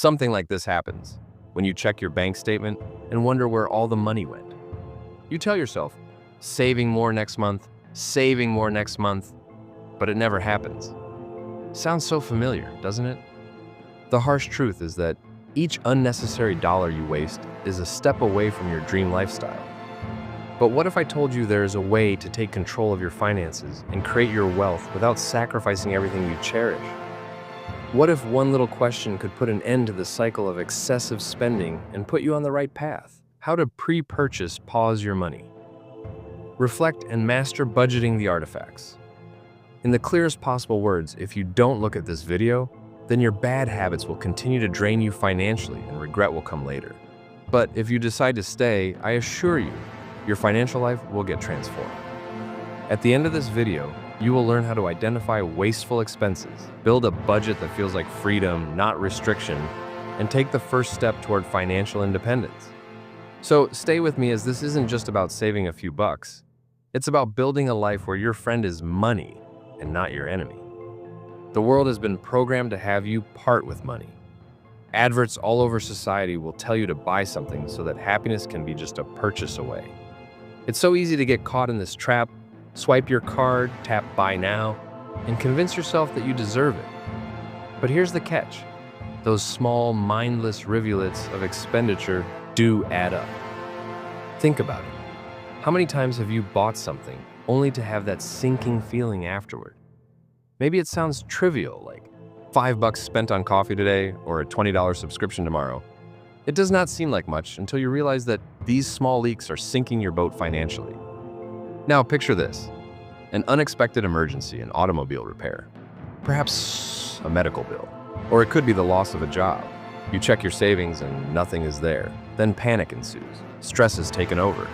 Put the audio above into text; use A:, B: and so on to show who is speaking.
A: Something like this happens when you check your bank statement and wonder where all the money went. You tell yourself, saving more next month, saving more next month, but it never happens. Sounds so familiar, doesn't it? The harsh truth is that each unnecessary dollar you waste is a step away from your dream lifestyle. But what if I told you there is a way to take control of your finances and create your wealth without sacrificing everything you cherish? What if one little question could put an end to the cycle of excessive spending and put you on the right path? How to pre-purchase Pause Your Money. Reflect and master budgeting the artifacts. In the clearest possible words, if you don't look at this video, then your bad habits will continue to drain you financially and regret will come later. But if you decide to stay, I assure you, your financial life will get transformed. At the end of this video, you will learn how to identify wasteful expenses, build a budget that feels like freedom, not restriction, and take the first step toward financial independence. So stay with me, as this isn't just about saving a few bucks. It's about building a life where your friend is money and not your enemy. The world has been programmed to have you part with money. Adverts all over society will tell you to buy something so that happiness can be just a purchase away. It's so easy to get caught in this trap. Swipe your card, tap buy now, and convince yourself that you deserve it. But here's the catch. Those small, mindless rivulets of expenditure do add up. Think about it. How many times have you bought something only to have that sinking feeling afterward? Maybe it sounds trivial, like $5 spent on coffee today or a $20 subscription tomorrow. It does not seem like much until you realize that these small leaks are sinking your boat financially. Now picture this, an unexpected emergency, an automobile repair, perhaps a medical bill, or it could be the loss of a job. You check your savings and nothing is there. Then panic ensues. Stress has taken over.